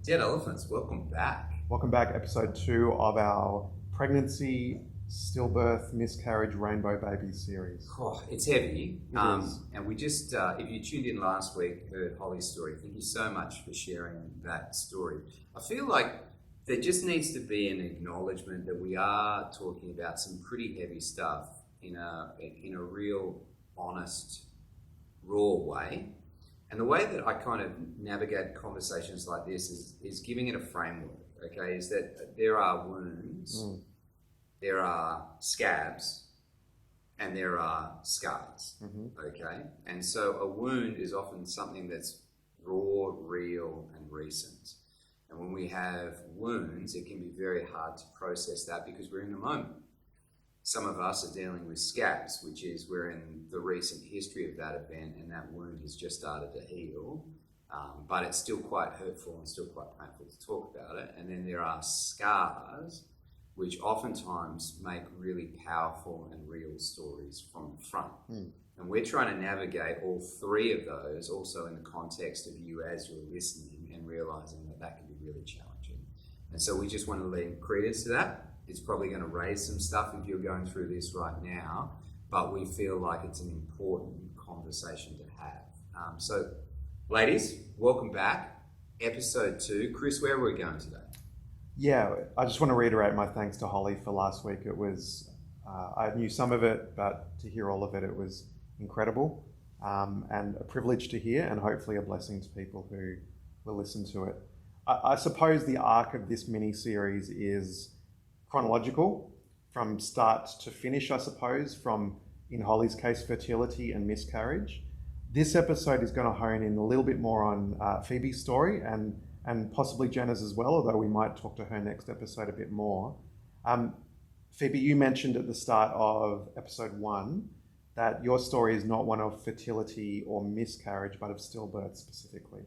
Dead Elephants, welcome back. Welcome back, episode 2 of our pregnancy, stillbirth, miscarriage, rainbow baby series. Oh, it's heavy. It is. And we just, if you tuned in last week, heard Holly's story. Thank you so much for sharing that story. I feel like there just needs to be an acknowledgement that we are talking about some pretty heavy stuff in a real, honest, raw way. And the way that I kind of navigate conversations like this is giving it a framework, okay? Is that there are wounds, there are scabs, and there are scars, okay? And so a wound is often something that's raw, real, and recent. And when we have wounds, it can be very hard to process that because we're in the moment. Some of us are dealing with scabs, which is we're in the recent history of that event and that wound has just started to heal, but it's still quite hurtful and still quite painful to talk about it. And then there are scars, which oftentimes make really powerful and real stories from the front. And we're trying to navigate all three of those also in the context of you as you're listening and realizing that that can be really challenging. And so we just want to lend credence to that. It's probably going to raise some stuff if you're going through this right now, but we feel like it's an important conversation to have. So, ladies, welcome back. Episode 2. Chris, where are we going today? Yeah, I just want to reiterate my thanks to Holly for last week. It was, I knew some of it, but to hear all of it, it was incredible and a privilege to hear and hopefully a blessing to people who will listen to it. I suppose the arc of this mini-series is chronological from start to finish, I suppose, from, in Holly's case, fertility and miscarriage. This episode is going to hone in a little bit more on Phoebe's story and possibly Jenna's as well, although we might talk to her next episode a bit more. Phoebe, you mentioned at the start of episode 1 that your story is not one of fertility or miscarriage, but of stillbirth specifically.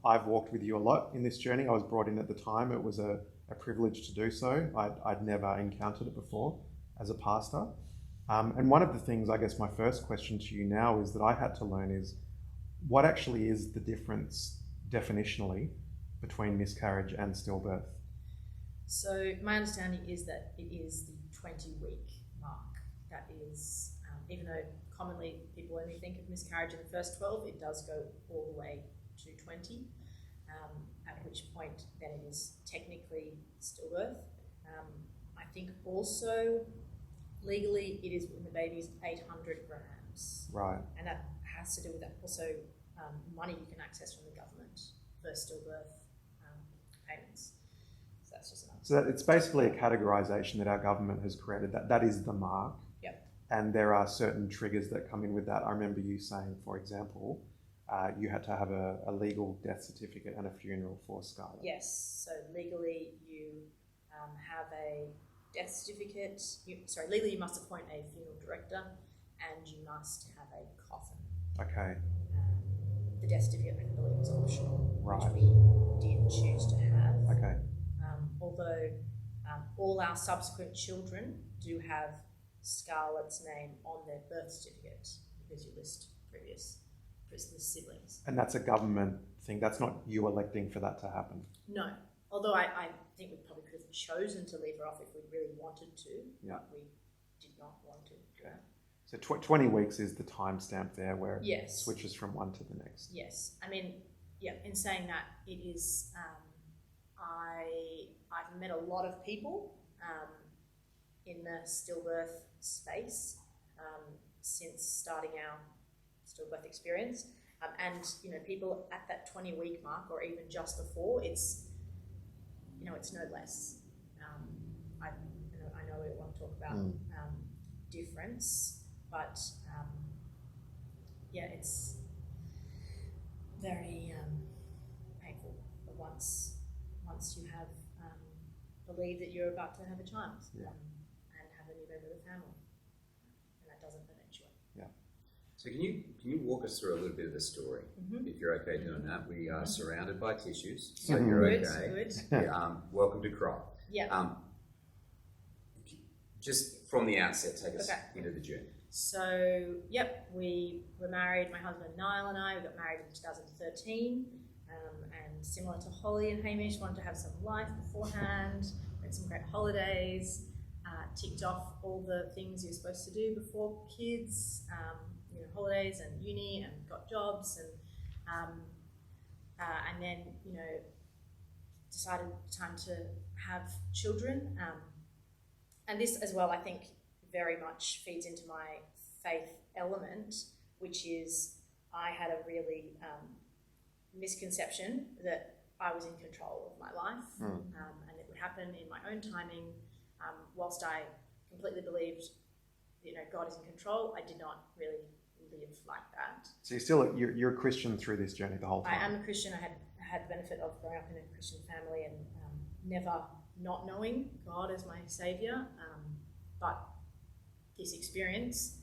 I've walked with you a lot in this journey. I was brought in at the time. It was a privilege to do so. I'd never encountered it before as a pastor. And one of the things, I guess my first question to you now is that I had to learn is what actually is the difference definitionally between miscarriage and stillbirth? So my understanding is that it is the 20-week mark. That is, even though commonly people only think of miscarriage in the first 12, it does go all the way to 20. At which point then it is technically stillbirth. I think also legally it is when the baby's 800 grams. Right. And that has to do with that also money you can access from the government for stillbirth payments. So that's just another. So it's basically a categorization that our government has created. That is the mark. Yep. And there are certain triggers that come in with that. I remember you saying, for example, you had to have a legal death certificate and a funeral for Scarlett. Yes, so legally you have a death certificate. Legally you must appoint a funeral director and you must have a coffin. Okay. The death certificate, I believe, was optional, Right. which we did choose to have. Okay. Although all our subsequent children do have Scarlett's name on their birth certificate because you list previous siblings. And that's a government thing. That's not you electing for that to happen. No, although I think we probably could have chosen to leave her off if we really wanted to, Yeah. but we did not want to. Okay. So 20 weeks is the timestamp there where it Yes. switches from one to the next. Yes, I mean, yeah, in saying that, it is, I've met a lot of people in the stillbirth space since starting our stillbirth experience, and people at that 20-week mark or even just before, it's it's no less. I know we want to talk about difference, but it's very painful. But once you have believed that you're about to have a child and have a new member of the family, and that doesn't eventuate. Yeah. So can you walk us through a little bit of the story, if you're okay doing that? We are surrounded by tissues, so you're okay. Good. Yeah, welcome to cry. Yeah. Just from the outset, take us into the journey. So, we were married, my husband Niall and I, we got married in 2013. and similar to Holly and Hamish, wanted to have some life beforehand, had some great holidays, ticked off all the things you're supposed to do before kids, holidays and uni, and got jobs, and then decided time to have children. And this as well, I think, very much feeds into my faith element, which is I had a really misconception that I was in control of my life, and it would happen in my own timing. Whilst I completely believed, God is in control, I did not really live like that. So you're a Christian through this journey the whole time? I am a Christian. I had the benefit of growing up in a Christian family and never not knowing God as my saviour, but this experience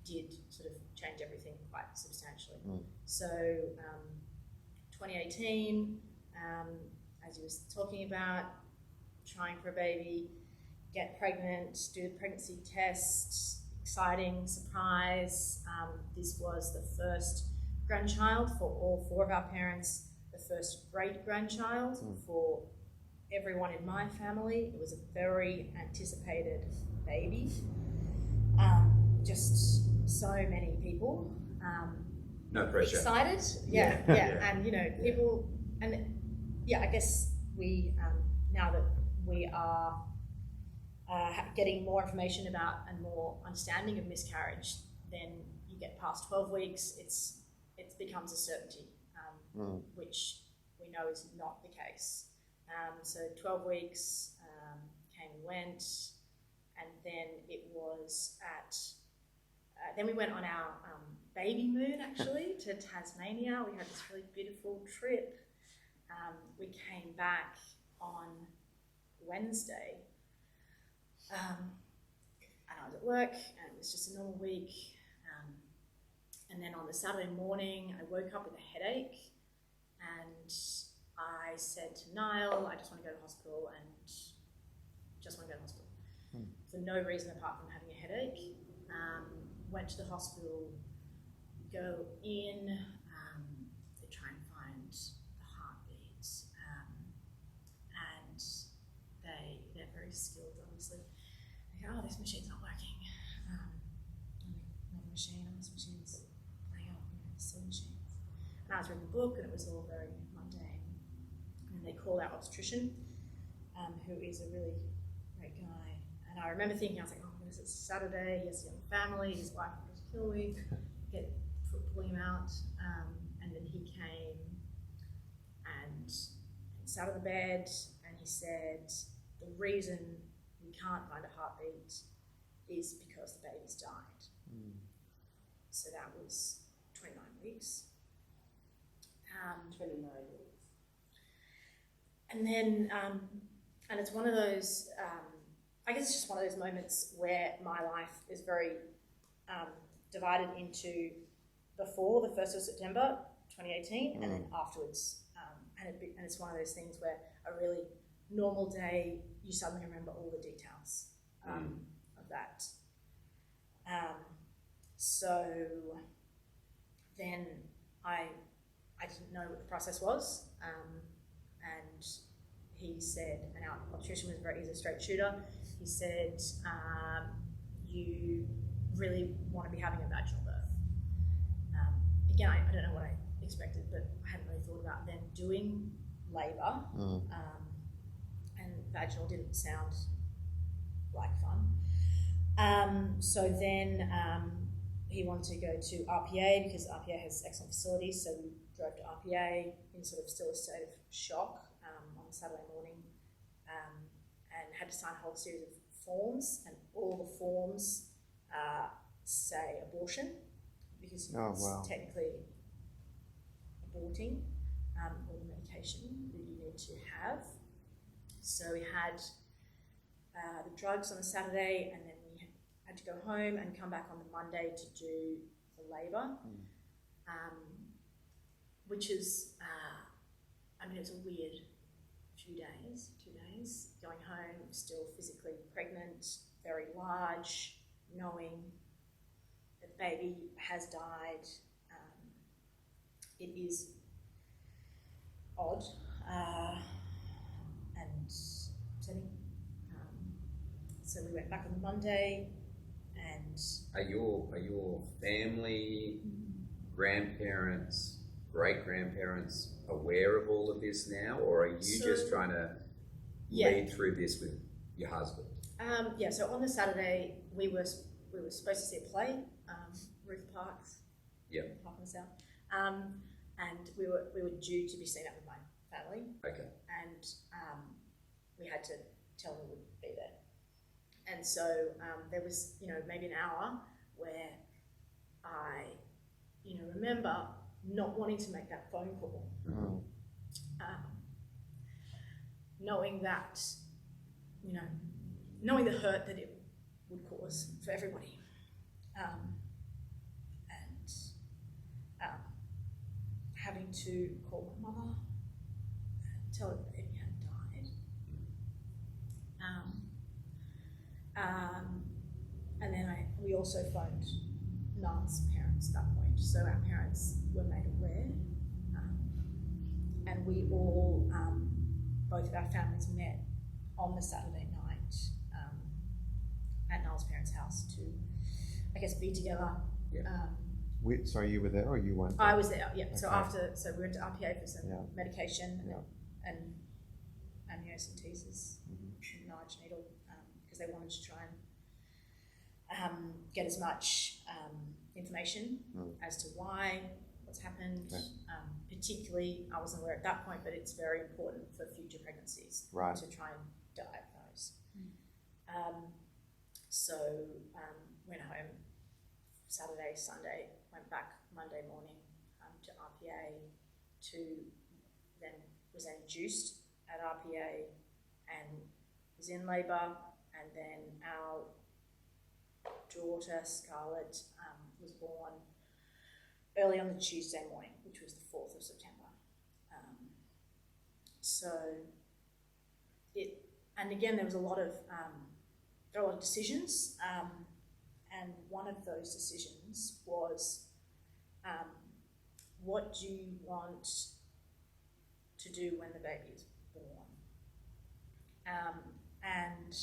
did sort of change everything quite substantially. So 2018, as you were talking about, trying for a baby, get pregnant, do the pregnancy test, exciting surprise. This was the first grandchild for all four of our parents, the first great-grandchild for everyone in my family. It was a very anticipated baby. Just so many people. No pressure. Excited, yeah. And people, and I guess we now that we are getting more information about and more understanding of miscarriage, then you get past 12 weeks, it becomes a certainty, which we know is not the case. So 12 weeks came and went, and then it was then we went on our baby moon, actually, to Tasmania. We had this really beautiful trip. We came back on Wednesday, and I was at work, and it was just a normal week. And then on the Saturday morning, I woke up with a headache, and I said to Niall, I just want to go to hospital, and just want to go to hospital. For no reason apart from having a headache. Went to the hospital, go in, they try and find the heartbeat, and they're very skilled, obviously. They go, this machine's not working. Another machine, this machine's playing up, silly machines. And I was reading a book, and it was all very mundane. And they called our obstetrician, who is a really great guy. And I remember thinking, I was like, it's Saturday, he has a young family, his wife was killing, pulling him out, and then he came and sat on the bed, and he said, the reason we can't find a heartbeat is because the baby's died. So that was 29 weeks. 29 weeks. And then, and it's one of those, I guess it's just one of those moments where my life is very divided into before the 1st of September 2018 and then afterwards. And it's one of those things where a really normal day, you suddenly remember all the details of that. So then I didn't know what the process was, and he said, and our obstetrician he's a straight shooter, he said, you really want to be having a vaginal birth. Again, I don't know what I expected, but I hadn't really thought about then doing labour, and vaginal didn't sound like fun. So then he wanted to go to RPA because RPA has excellent facilities, so we drove to RPA in sort of still a state of shock on Saturday morning, and had to sign a whole series of forms, and all the forms say abortion because it's technically aborting all the medication that you need to have. So we had the drugs on the Saturday, and then we had to go home and come back on the Monday to do the labour, which is, it was a weird 2 days, going home, still physically pregnant, very large, knowing that the baby has died. It is so we went back on the Monday, and Are your family, grandparents, great grandparents aware of all of this now, or are you just trying to lead through this with your husband? So on the Saturday we were supposed to see a play, Ruth Park's. Yep. Park in the South. And we were due to be seen up with my family. Okay. And we had to tell them we would be there. And so there was, maybe an hour where I, remember not wanting to make that phone call, knowing that, knowing the hurt that it would cause for everybody, and having to call my mother and tell her that baby had died. And then we also phoned Nana's parents at that point, so our parents were made aware, and we all, both of our families met on the Saturday night at Nana's parents' house to, I guess, be together. Yeah. Sorry, you were there or you weren't there? I was there, yeah. Okay. So we went to RPA for some medication Yeah. and amniocentesis, and Nige needle, because they wanted to try and get as much information as to what's happened. Okay. Particularly, I wasn't aware at that point, but it's very important for future pregnancies Right. to try and diagnose. Went home Saturday, Sunday, went back Monday morning to RPA, then was induced at RPA and was in labour, and then our daughter Scarlett was born early on the Tuesday morning, which was the 4th of September. And again, there was a lot of decisions, and one of those decisions was, what do you want to do when the baby is born? And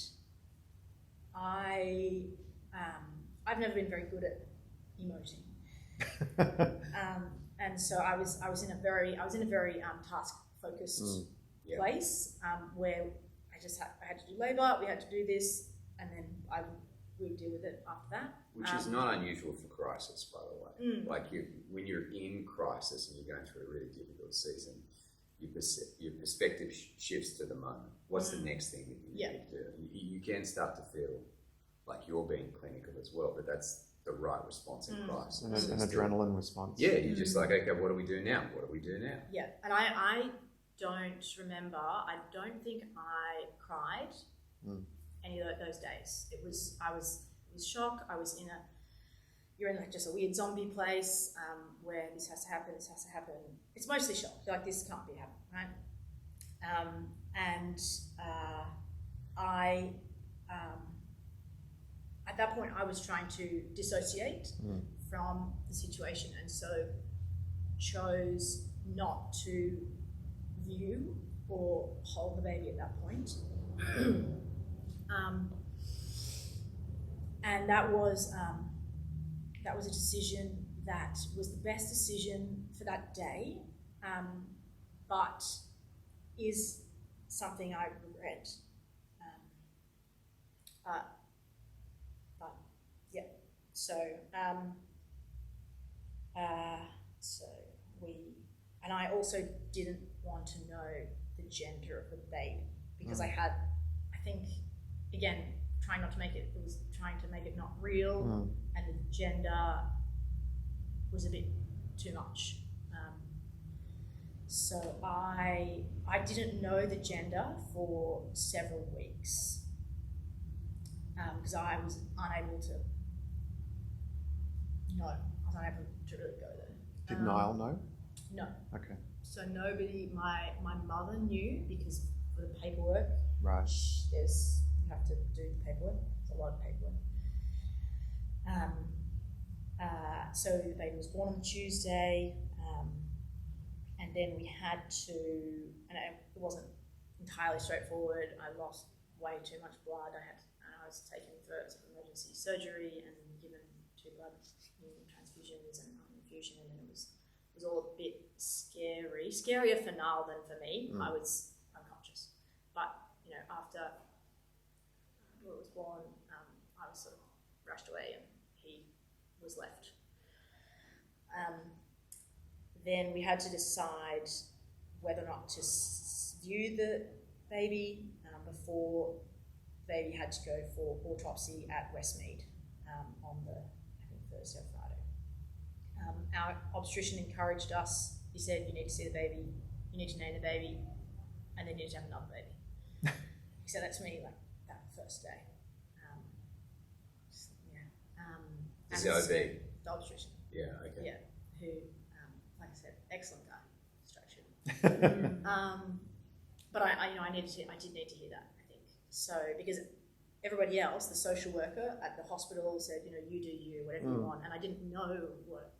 I've never been very good at emoting. And so I was in a very task focused place, where I had to do labour, we had to do this, and then we would deal with it after that. Which is not unusual for crisis, by the way. Like when you're in crisis and you're going through a really difficult season, your perspective shifts to the moment. What's the next thing that you need to do? You can start to feel like you're being clinical as well, but that's the right response in crisis. An adrenaline response. Yeah, you're just like, okay, what do we do now? What do we do now? Yeah, and I don't remember, I don't think I cried any of those days. It was shock. You're in like just a weird zombie place where this has to happen. It's mostly shock. You're like, this can't be happening, right? At that point, I was trying to dissociate from the situation, and so chose not to view or hold the baby at that point. And that was a decision that was the best decision for that day, but is something I regret. And I also didn't want to know the gender of the baby because I think, again, trying to make it not real, and the gender was a bit too much. So I didn't know the gender for several weeks because I was unable to really go there. Did Niall know? No. Okay. So nobody, my mother knew because for the paperwork, Right. you have to do the paperwork. It's a lot of paperwork. So the baby was born on Tuesday, and then we had to, and it wasn't entirely straightforward. I lost way too much blood. I I was taken for sort of emergency surgery and given 2 blood transfusions and infusion, and then it was all a bit scarier for Niall than for me. I was unconscious, but after Will was born, I was sort of rushed away and he was left. Then we had to decide whether or not to view the baby before the baby had to go for autopsy at Westmead on the, I think, Thursday or Friday. Our obstetrician encouraged us. He said, you need to see the baby, you need to name the baby, and then you need to have another baby. He said that to me like that first day. Is the OB? The obstetrician. Yeah, okay. Yeah, who, like I said, excellent guy, distraction. But I did need to hear that, I think. So, because everybody else, the social worker at the hospital said, you do you, whatever you want, and I didn't know what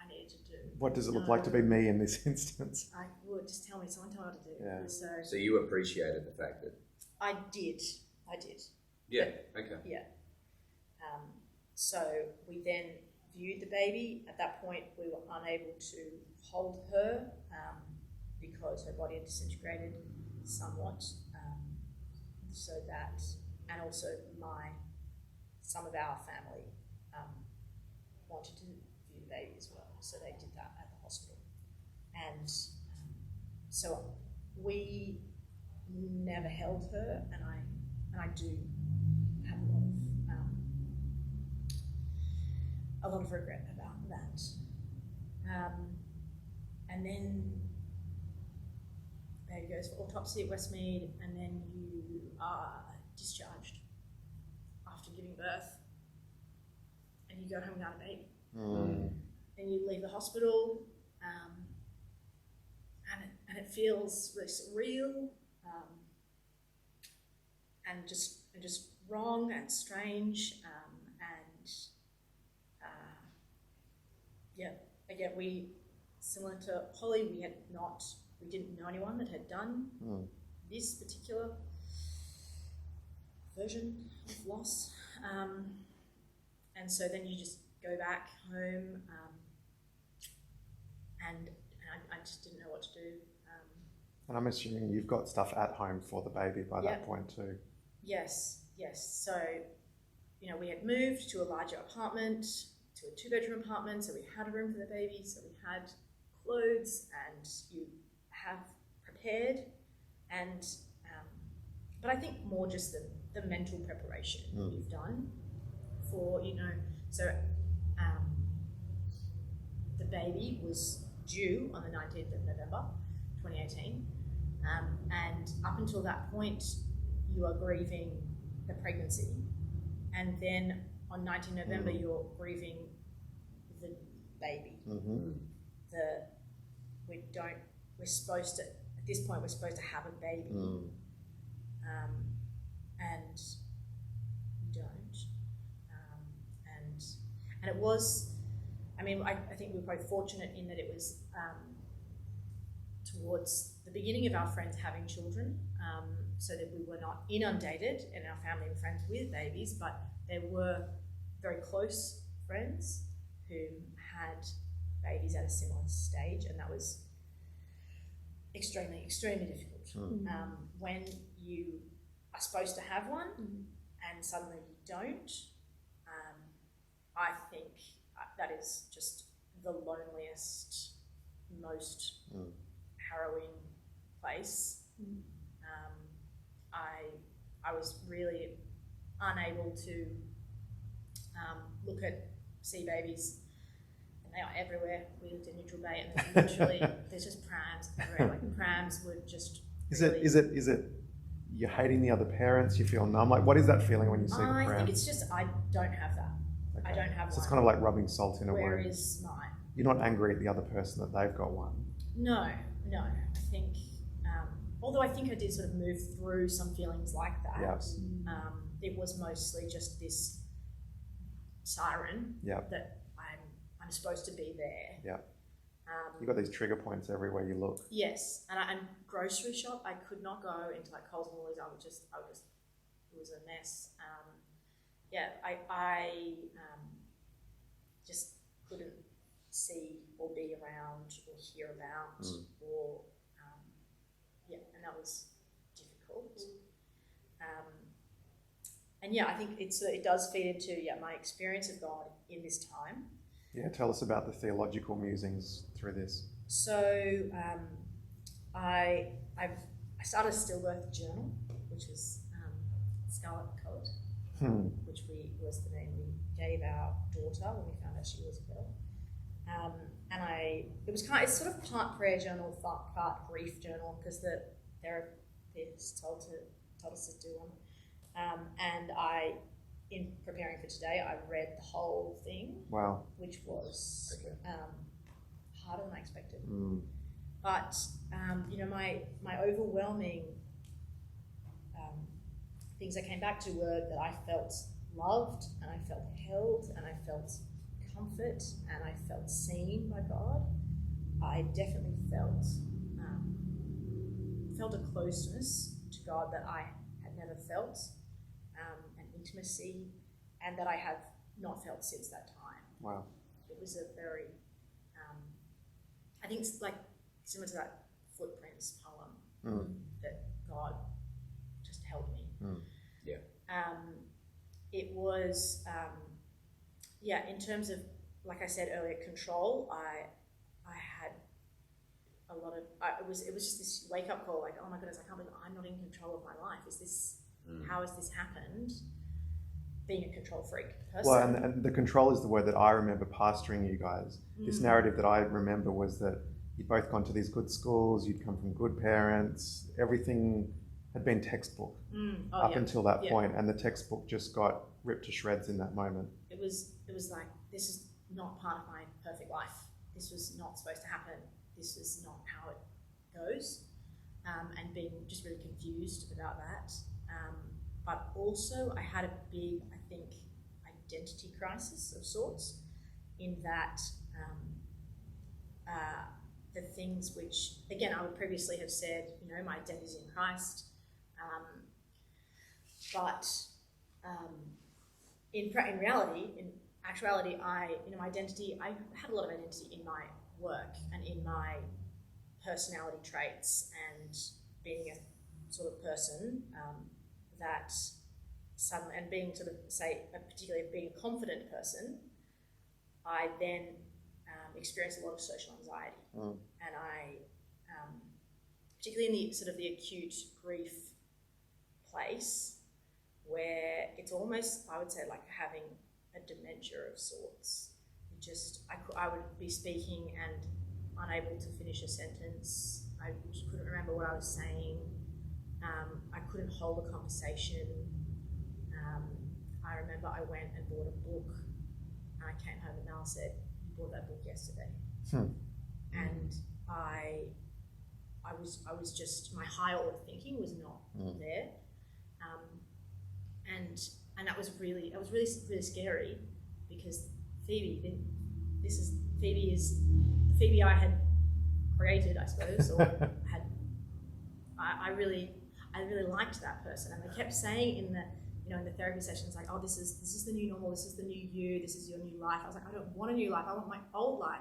I needed to do. What does it look like to be me in this instance? I would just tell me, someone tell me what to do. Yeah. So you appreciated the fact that... I did. Yeah, okay. Yeah. So we then viewed the baby. At that point, we were unable to hold her because her body had disintegrated somewhat. So that, and also some of our family wanted to view the baby as well. So they did that at the hospital. And so we never held her, and I do have a lot of regret about that. And then baby goes for autopsy at Westmead, and then you are discharged after giving birth, and you go home without a baby. Then you leave the hospital, and it feels really surreal, and just wrong and strange, again, we, similar to Holly, we didn't know anyone that had done this particular version of loss, and so then you just go back home, and I just didn't know what to do. And I'm assuming you've got stuff at home for the baby by that point too. Yes. So, we had moved to a larger apartment, to a 2-bedroom apartment, so we had a room for the baby, so we had clothes, and you have prepared, and but I think more just the mental preparation you've done for, so the baby was due on the 19th of November 2018, and up until that point you are grieving the pregnancy, and then on 19 November you're grieving the baby. We're supposed to, at this point we're supposed to have a baby, and we don't, and it was, I think we were quite fortunate in that it was towards the beginning of our friends having children, so that we were not inundated in our family and friends with babies, but there were very close friends who had babies at a similar stage, and that was extremely, extremely difficult. When you are supposed to have one and suddenly you don't, I think that is just the loneliest, most harrowing place. I was really unable to see babies, and they are everywhere. We lived in Neutral Bay, and there's literally there's just prams everywhere. Like prams would just. Is it you're hating the other parents? You feel numb. Like, what is that feeling when you see the pram? I think it's just I don't have that. Okay. I don't have so one. It's kind of like rubbing salt in a wound. Where is mine? You're not angry at the other person that they've got one. No. I think, although I think I did sort of move through some feelings like that. Yep. It was mostly just this siren that I'm supposed to be there. Yeah. You've got these trigger points everywhere you look. Yes, and grocery shop, I could not go into like Coles and Woolies. I would just was a mess. I just couldn't see or be around or hear about or and that was difficult. I think it does feed into my experience of God in this time. Yeah, tell us about the theological musings through this. So I started a stillbirth journal, which was scarlet coloured, which was the name we gave our daughter when we found out she was a girl. It's sort of part prayer journal, part grief journal, because the therapist told us to do one. And in preparing for today, I read the whole thing. Wow. Which was harder than I expected. But my overwhelming things I came back to were that I felt loved, and I felt held, and I felt comfort, and I felt seen by God. I definitely felt a closeness to God that I had never felt, an intimacy, and that I have not felt since that time. Wow. It was a very, I think it's like similar to that Footprints poem, that God just held me. Yeah. It was, in terms of, like I said earlier, control, I had a lot of, it was just this wake up call, like, oh my goodness, I can't believe I'm not in control of my life. How has this happened? Being a control freak person. Well, and the control is the word that I remember pastoring you guys. This narrative that I remember was that you'd both gone to these good schools, you'd come from good parents, everything had been textbook until that point, and the textbook just got ripped to shreds in that moment. It was like, this is not part of my perfect life. This was not supposed to happen. This is not how it goes, and being just really confused about that. But also I had a big, I think, identity crisis of sorts, in that the things which, again, I would previously have said, my identity is in Christ, but in reality, in actuality, my identity, I had a lot of identity in my work and in my personality traits, and being a sort of person that suddenly, and being sort of, particularly being a confident person, I then experienced a lot of social anxiety. And I, particularly in the sort of the acute grief place, where it's almost, I would say, like having a dementia of sorts. I would be speaking and unable to finish a sentence. I just couldn't remember what I was saying. I couldn't hold a conversation. I remember I went and bought a book, and I came home and Mel said, "You bought that book yesterday." And I was just, my higher order thinking was not there, and that was really scary, because Phoebe is the Phoebe I had created, I suppose, or had. I really liked that person, and they kept saying in the therapy sessions, like, oh, this is the new normal, this is the new you, this is your new life. I was like, I don't want a new life, I want my old life.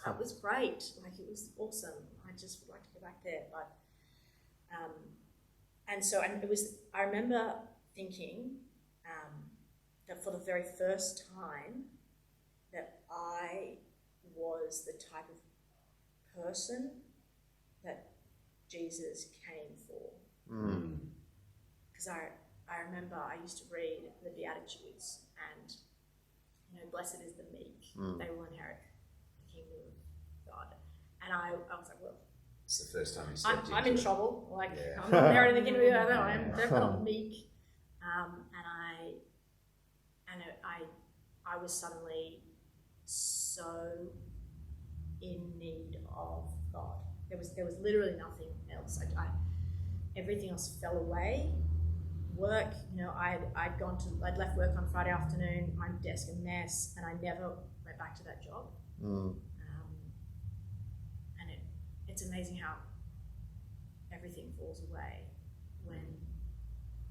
That was great, like, it was awesome. I just would like to go back there, but I remember thinking that for the very first time that I was the type of person that Jesus came for. Because I remember I used to read the Beatitudes, and blessed is the meek, they will inherit the kingdom of God. And I was like, well, it's the first time you stepped I'm in trouble. Like, I'm not inheriting the kingdom of God. I'm definitely not meek. I was suddenly so in need of God. There was literally nothing else. Everything else fell away. Work, I'd left work on Friday afternoon, my desk a mess, and I never went back to that job. And it's amazing how everything falls away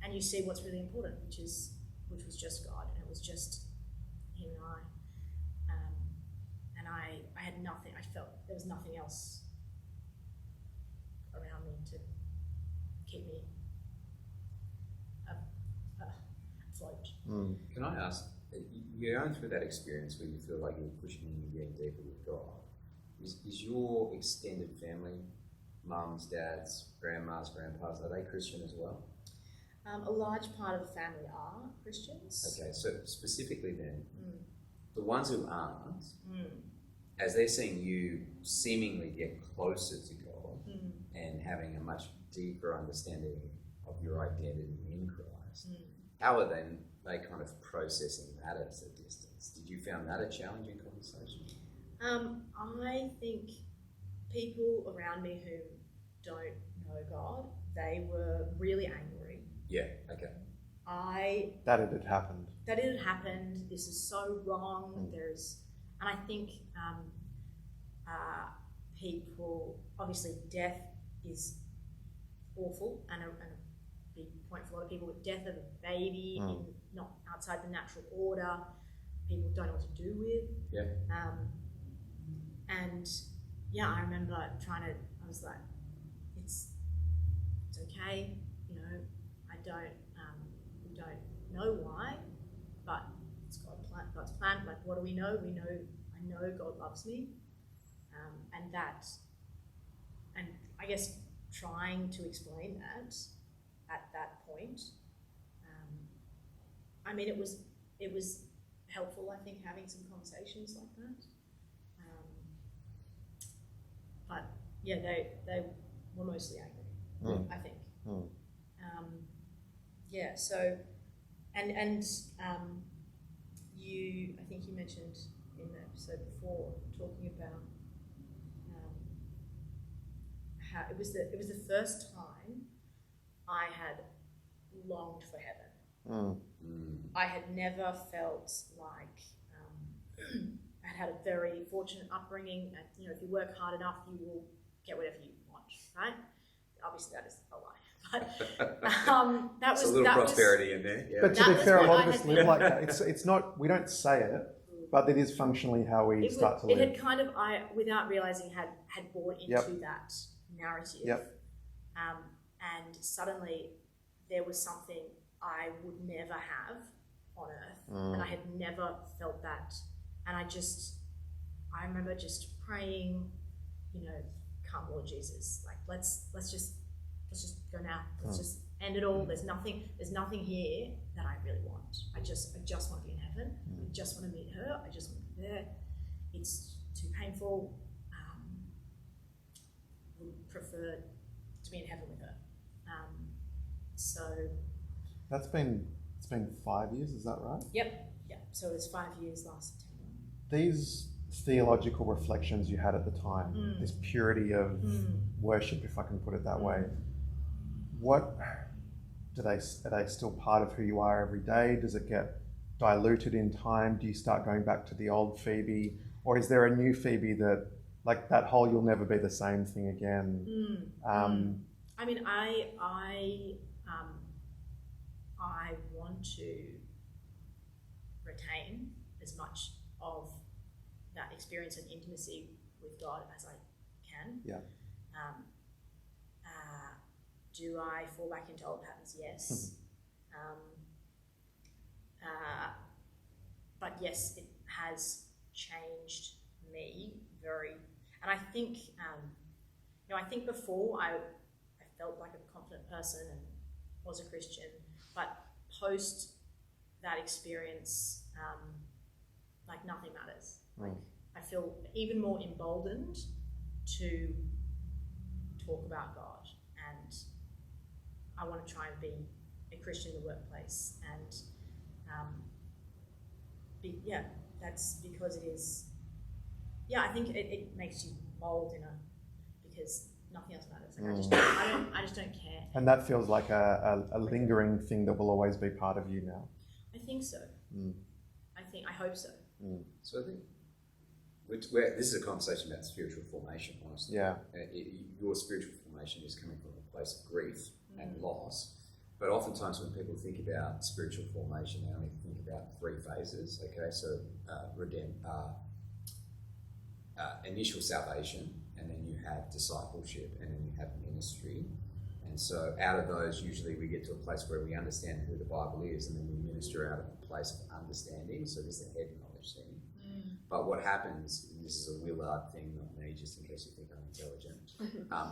and you see what's really important, which was just God, and it was just Him and I. And I had nothing. I felt there was nothing else around me to keep me afloat. Can I ask, you're going through that experience where you feel like you're pushing and you're getting deeper with God. Is your extended family, mums, dads, grandmas, grandpas, are they Christian as well? A large part of the family are Christians. Okay, so specifically then, the ones who aren't, as they're seeing you seemingly get closer to God and having a much deeper understanding of your identity in Christ, how are they kind of processing that at a distance? Did you find that a challenging conversation? I think people around me who don't know God, they were really angry. Yeah, okay. That it had happened. That it had happened. This is so wrong. And I think people, obviously death is awful and a big point for a lot of people, but death of a baby not outside the natural order, people don't know what to do with. Yeah. And yeah, I remember I was like, it's okay, you know, we don't know why, but it's God's plan. Like, what do we know? I know God loves me, and I guess trying to explain that at that point. I mean, it was helpful, I think, having some conversations like that. But yeah, they were mostly angry, I think. Yeah. So, and I think you mentioned in the episode before talking about how it was the first time I had longed for heaven. I had never felt like I had a very fortunate upbringing. And, you know, if you work hard enough, you will get whatever you want, right? Obviously, that is a lie. But that was a little prosperity in there. Yeah. But to be fair, a lot of us live like that. It's not. We don't say it, but it is functionally how we start to live. It had kind of, without realizing, had bought into that narrative. Yep. And suddenly there was something I would never have on earth, and I had never felt that. And I remember just praying, you know, come Lord Jesus, like let's just go now. Let's just end it all. There's nothing here that I really want. I just want to be in heaven. I just want to meet her. I just want to be there. It's too painful. Would prefer to be in heaven with her. So it's been 5 years, is that right? Yep. So it was 5 years last September. These theological reflections you had at the time, this purity of worship, if I can put it that way, what are they still part of who you are every day? Does it get diluted in time? Do you start going back to the old Phoebe, or is there a new Phoebe that, like, that whole "you'll never be the same" thing again? I mean, I want to retain as much of that experience and intimacy with God as I can. Yeah. Do I fall back into old patterns? Yes. But yes, it has changed me very. And I think, I think before I felt like a confident person and was a Christian, but post that experience, like nothing matters. Like I feel even more emboldened to talk about God, and I want to try and be a Christian in the workplace, and that's because it is. Yeah, I think it makes you bold because nothing else matters. Like I just don't care. And that feels like a lingering thing that will always be part of you now. I think so. I hope so. So I think this is a conversation about spiritual formation, honestly. Yeah. Your spiritual formation is coming from a place of grief and loss, But oftentimes when people think about spiritual formation, they only think about 3 phases. Okay, so initial salvation, and then you have discipleship, and then you have ministry. And so out of those, usually we get to a place where we understand who the Bible is, and then we minister out of a place of understanding. So this is the head knowledge thing. But what happens, and this is a Willard thing, not me, just in case you think I'm intelligent,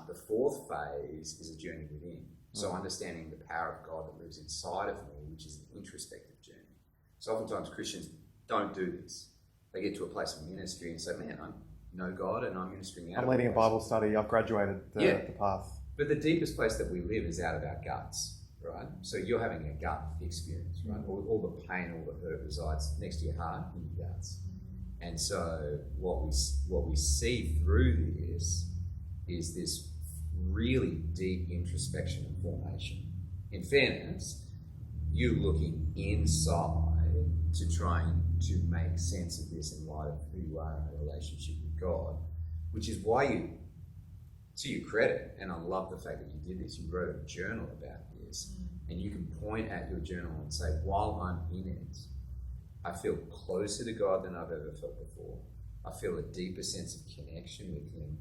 the 4th phase is a journey within. So understanding the power of God that lives inside of me, which is an introspective journey. So oftentimes Christians don't do this. They get to a place of ministry and say, man, I know God and I'm ministering out. I'm leading a Bible study. I've graduated the path. But the deepest place that we live is out of our guts, right? So you're having a gut experience, right? All the pain, all the hurt resides next to your heart in your guts. And so what we see through this is this really deep introspection and formation. In fairness, you looking inside to trying to make sense of this in light of who you are in a relationship with God, which is why you, to your credit, and I love the fact that you did this, you wrote a journal about this, and you can point at your journal and say, while I'm in it, I feel closer to God than I've ever felt before. I feel a deeper sense of connection with Him,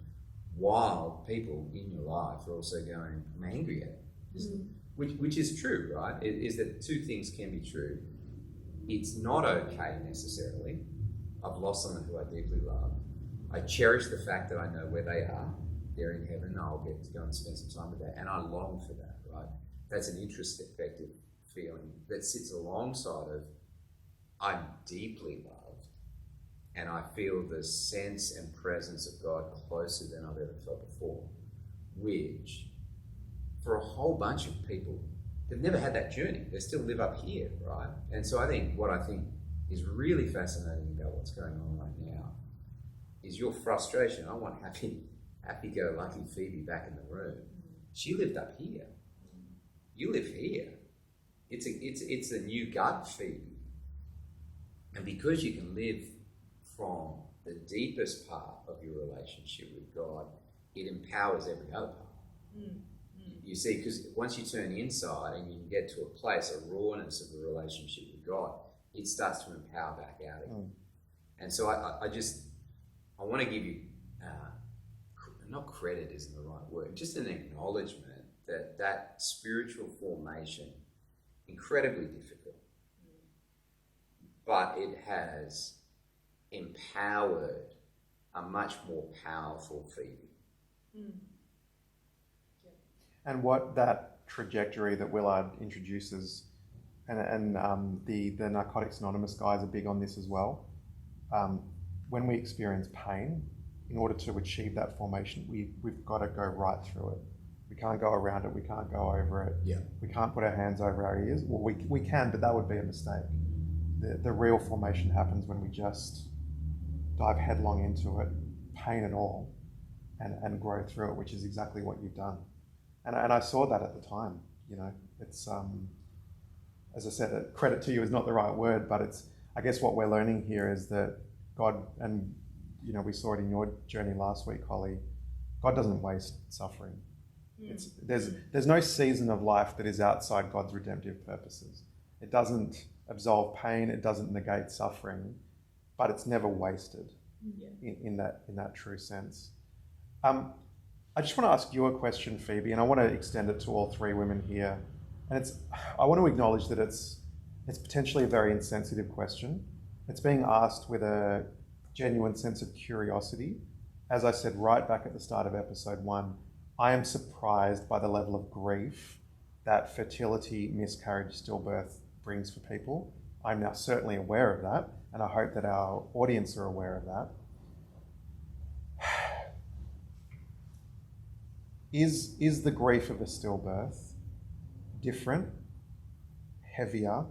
while people in your life are also going, I'm angry at Him. Which is true, right? It is that 2 things can be true. It's not okay necessarily. I've lost someone who I deeply love. I cherish the fact that I know where they are. They're in heaven. I'll get to go and spend some time with that. And I long for that, right? That's an introspective feeling that sits alongside of I'm deeply loved, and I feel the sense and presence of God closer than I've ever felt before, which for a whole bunch of people, they've never had that journey. They still live up here, right? And so I think is really fascinating about what's going on right now is your frustration. I want happy-go-lucky Phoebe back in the room. She lived up here. You live here. It's a new gut Phoebe. And because you can live from the deepest part of your relationship with God, it empowers every other part. You see, because once you turn inside and you get to a place, a rawness of a relationship with God, it starts to empower back out again. And so I want to give you, not credit isn't the right word, just an acknowledgement that spiritual formation, incredibly difficult, but it has empowered a much more powerful Phoebe. And what that trajectory that Willard introduces, and the Narcotics Anonymous guys are big on this as well. When we experience pain, in order to achieve that formation, we've got to go right through it. We can't go around it. We can't go over it. Yeah. We can't put our hands over our ears. Well, we can, but that would be a mistake. The real formation happens when we just dive headlong into it, pain and all, and grow through it, which is exactly what you've done. And I saw that at the time. You know, it's as I said, credit to you is not the right word, but it's, I guess what we're learning here is that God, and you know, we saw it in your journey last week, Holly, God doesn't waste suffering. There's no season of life that is outside God's redemptive purposes. It doesn't absolve pain, it doesn't negate suffering, but it's never wasted in that true sense. I just want to ask you a question, Phoebe, and I want to extend it to all 3 women here. And I want to acknowledge that it's potentially a very insensitive question. It's being asked with a genuine sense of curiosity. As I said right back at the start of episode 1, I am surprised by the level of grief that fertility, miscarriage, stillbirth brings for people. I'm now certainly aware of that, and I hope that our audience are aware of that. Is the grief of a stillbirth different, heavier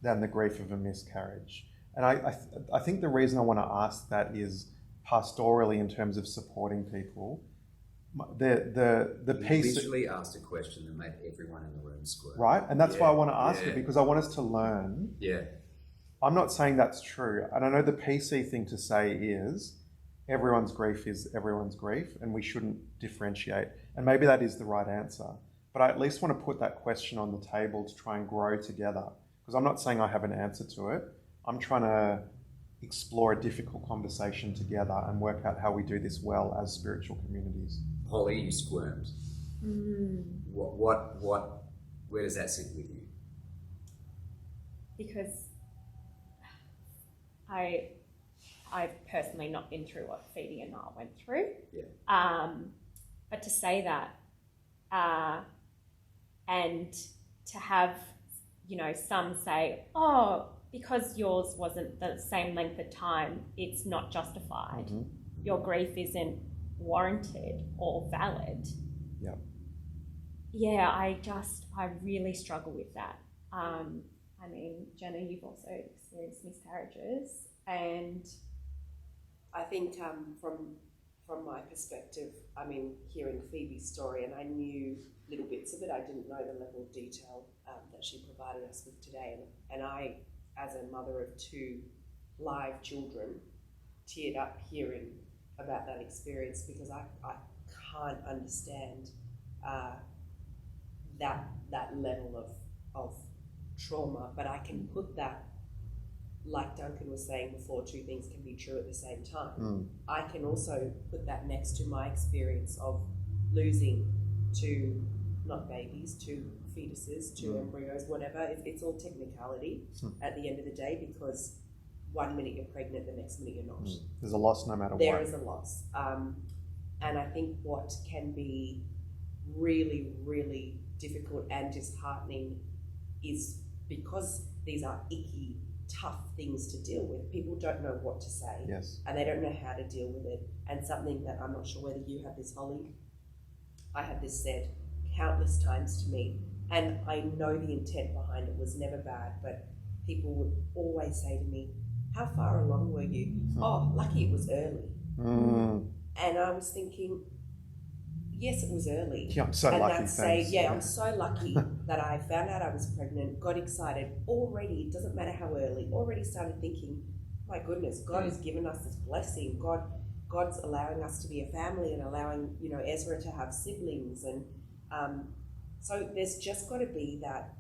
than the grief of a miscarriage? And I think the reason I want to ask that is pastorally in terms of supporting people. The You piece literally asked a question that made everyone in the room squirm. right, and that's why I want to ask it, because I want us to learn. Yeah. I'm not saying that's true, and I know the PC thing to say is everyone's grief is everyone's grief, and we shouldn't differentiate. And maybe that is the right answer. but I at least want to put that question on the table to try and grow together. Because I'm not saying I have an answer to it. I'm trying to explore a difficult conversation together and work out how we do this well as spiritual communities. Holly, you squirmed. Where does that sit with you? Because I've personally not been through what Phoebe and Niall went through. Yeah. But to say that, and to have, some say, oh, because yours wasn't the same length of time, it's not justified. Mm-hmm. Your grief isn't warranted or valid. Yeah. Yeah, I really struggle with that. Jenna, you've also experienced miscarriages, and I think from my perspective, hearing Phoebe's story, and I knew little bits of it, I didn't know the level of detail that she provided us with today. And I, as a mother of 2 live children, teared up hearing about that experience, because I can't understand that level of trauma, but I can put that, like Duncan was saying before, 2 things can be true at the same time. I can also put that next to my experience of losing 2, not babies, 2 fetuses, 2 embryos, whatever. It's all technicality at the end of the day, because 1 minute you're pregnant, the next minute you're not. There's a loss no matter what. There is a loss. And I think what can be really, really difficult and disheartening is because these are icky, tough things to deal with. People don't know what to say. Yes. And they don't know how to deal with it. And something that I'm not sure whether you have this, Holly, I had this said countless times to me, and I know the intent behind it was never bad, but people would always say to me, how far along were you? Oh, lucky it was early. And I was thinking, yes, it was early. Yeah, I'm so and lucky. I'm so lucky that I found out I was pregnant, got excited already, it doesn't matter how early, already started thinking, my goodness, God has given us this blessing. God's allowing us to be a family and allowing, Ezra to have siblings. And so there's just got to be that,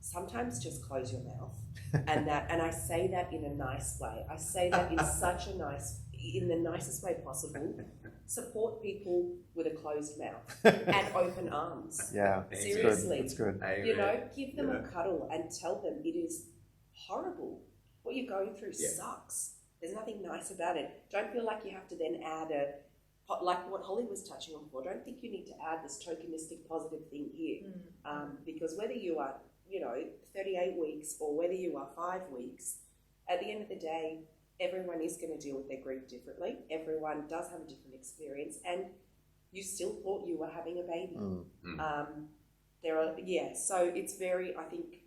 sometimes just close your mouth. And I say that in a nice way. I say that in in the nicest way possible. Support people with a closed mouth and open arms. Yeah, seriously, it's good. Give them a cuddle and tell them it is horrible. What you're going through sucks. There's nothing nice about it. Don't feel like you have to then add like what Holly was touching on before. Don't think you need to add this tokenistic positive thing here, because whether you are 38 weeks or whether you are 5 weeks, at the end of the day, everyone is going to deal with their grief differently. Everyone does have a different experience, and you still thought you were having a baby. So it's very, I think,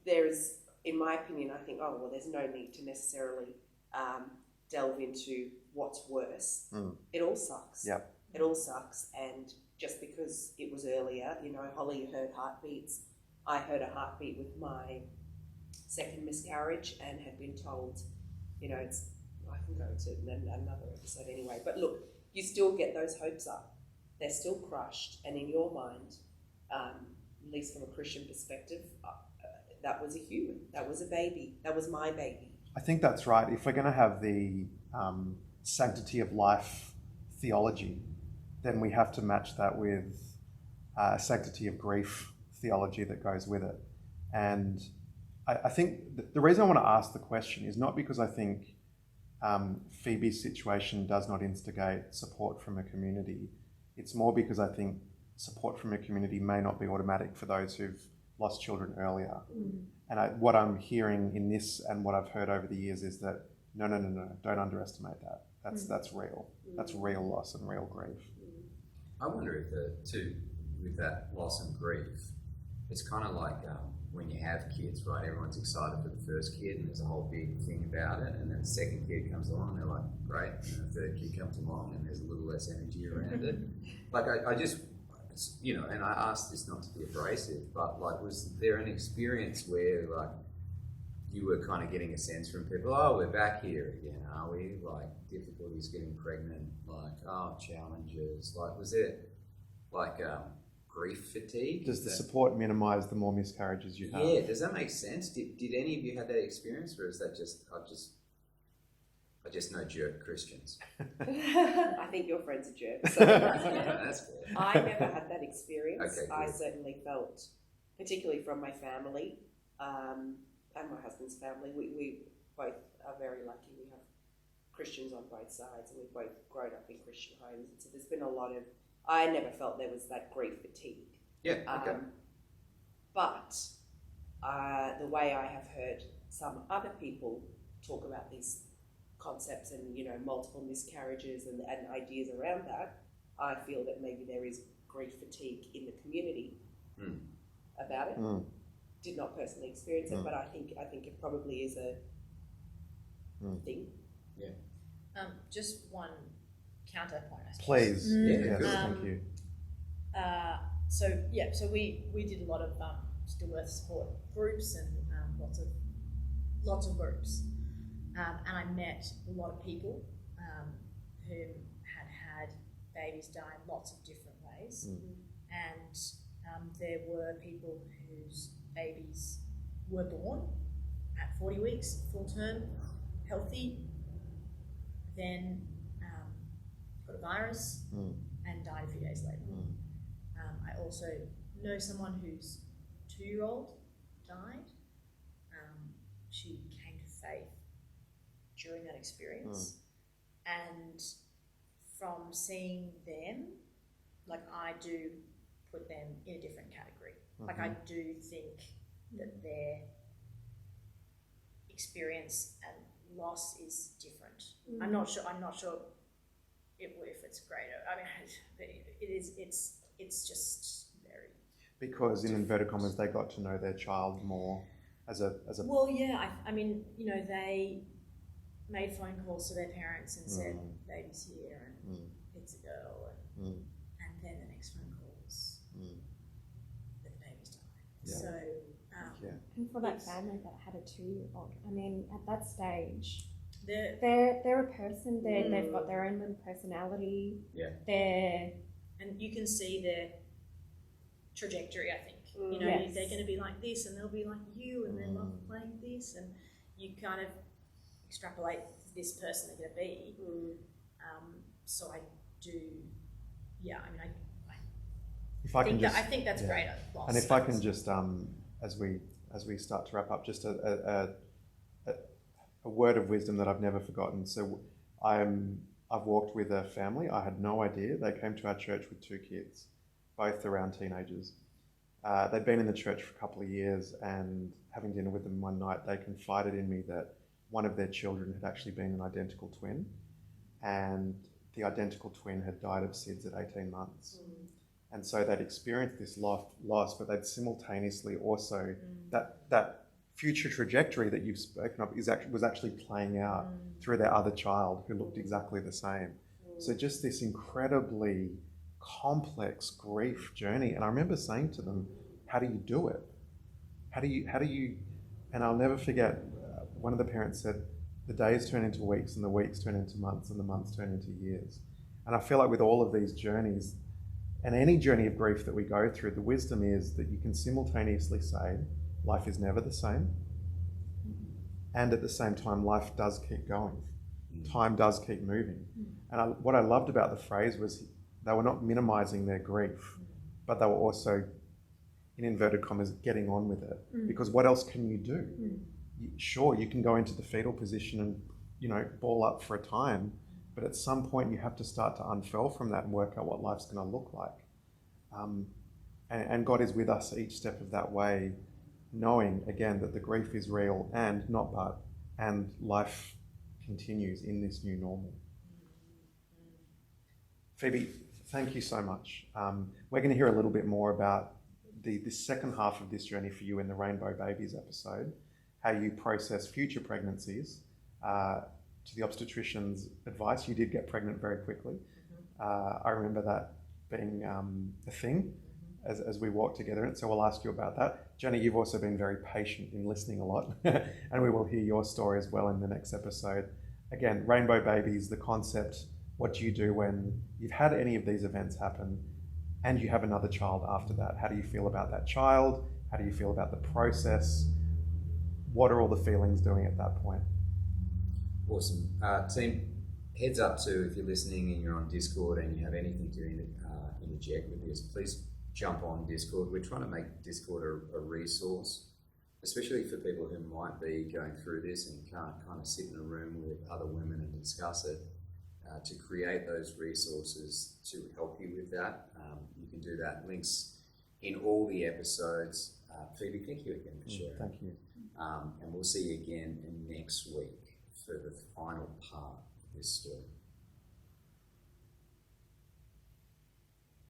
there's, in my opinion, I think, there's no need to necessarily delve into what's worse. It all sucks. Yeah. It all sucks, and just because it was earlier, Holly heard heartbeats. I heard a heartbeat with my second miscarriage and had been told, I can go to another episode anyway. But look, you still get those hopes up. They're still crushed. And in your mind, at least from a Christian perspective, that was a human. That was a baby. That was my baby. I think that's right. If we're going to have the sanctity of life theology, then we have to match that with sanctity of grief theology that goes with it. And I think the reason I want to ask the question is not because I think Phoebe's situation does not instigate support from a community. It's more because I think support from a community may not be automatic for those who've lost children earlier. And what I'm hearing in this and what I've heard over the years is that no, don't underestimate that. That's real. That's real loss and real grief. I wonder if with that loss and grief, it's kind of like when you have kids, right? Everyone's excited for the first kid and there's a whole big thing about it, and then the second kid comes along and they're like, great, and the third kid comes along and there's a little less energy around it. Like I just, and I asked this not to be abrasive, but like, was there an experience where like you were kind of getting a sense from people, oh, we're back here again, are we? Like, difficulties getting pregnant, like, oh, challenges. Like, was it like grief fatigue? Does the support minimise the more miscarriages you have? Yeah, does that make sense? Did any of you have that experience, or is that just I just know jerk Christians? I think your friend's a jerk. So Yeah, that's fair. I never had that experience. Okay, I good. certainly felt, particularly from my family and my husband's family, we both are very lucky. We have Christians on both sides, and we've both grown up in Christian homes. And so there's been a lot of, I never felt there was that grief fatigue. Yeah, okay. But the way I have heard some other people talk about these concepts and, you know, multiple miscarriages and ideas around that, I feel that maybe there is grief fatigue in the community about it. Did not personally experience it, but I think it probably is a thing. Yeah. Just one counterpoint, I suppose. Please. Yeah, Yes, cool. thank you. So we did a lot of stillbirth support groups and lots of groups, and I met a lot of people who had babies die in lots of different ways, and there were people whose babies were born at 40 weeks, full term, healthy, then got a virus and died a few days later. I also know someone whose 2-year-old died. She came to faith during that experience, and from seeing them, like, I do put them in a different category. Like, I do think that their experience and loss is different. I'm not sure if it's greater. I mean, it's just very. Because in inverted commas, they got to know their child more as a. Well, yeah. I mean, you know, they made phone calls to their parents and said, "Baby's here, and it's a girl," and then the next phone call was that the baby's died. Yeah. So. And for that family that had a 2-year-old, I mean, at that stage, They're they're a person. They've got their own little personality. Yeah. And you can see their trajectory, I think. You know, Yes. they're going to be like this, and they'll be like you, and they love playing this, and you kind of extrapolate this person they're going to be. So I do, yeah. I mean, I think that's great. And if I can just, as we start to wrap up, just a word of wisdom that I've never forgotten. So I've walked with a family. I had no idea. They came to our church with 2 kids, both around teenagers. They'd been in the church for a couple of years, and having dinner with them one night, they confided in me that one of their children had actually been an identical twin, and the identical twin had died of SIDS at 18 months. And so they'd experienced this loss, but they'd simultaneously also, that future trajectory that you've spoken of was actually playing out through their other child who looked exactly the same. So just this incredibly complex grief journey. And I remember saying to them, how do you do it? How do you, and I'll never forget, one of the parents said, the days turn into weeks, and the weeks turn into months, and the months turn into years. And I feel like with all of these journeys, and any journey of grief that we go through, the wisdom is that you can simultaneously say, life is never the same, and at the same time, life does keep going. Time does keep moving. And what I loved about the phrase was they were not minimizing their grief, but they were also, in inverted commas, getting on with it. Because what else can you do? Sure, you can go into the fetal position and, you know, ball up for a time, but at some point you have to start to unfurl from that and work out what life's going to look like. And God is with us each step of that way, knowing, again, that the grief is real and life continues in this new normal. Phoebe, thank you so much. We're going to hear a little bit more about the second half of this journey for you in the Rainbow Babies episode, how you process future pregnancies. To the obstetrician's advice, you did get pregnant very quickly. I remember that being a thing as we walked together, and so we'll ask you about that. Jenny, you've also been very patient in listening a lot, and we will hear your story as well in the next episode. Again, rainbow babies, the concept, what do you do when you've had any of these events happen and you have another child after that? How do you feel about that child? How do you feel about the process? What are all the feelings doing at that point? Awesome. Team, heads up to if you're listening and you're on Discord and you have anything to interject with this, please jump on Discord. We're trying to make Discord a resource, especially for people who might be going through this and can't kind of sit in a room with other women and discuss it, to create those resources to help you with that. You can do that. Links in all the episodes. Phoebe, thank you again for sharing. Thank you. And we'll see you again next week for the final part of this story.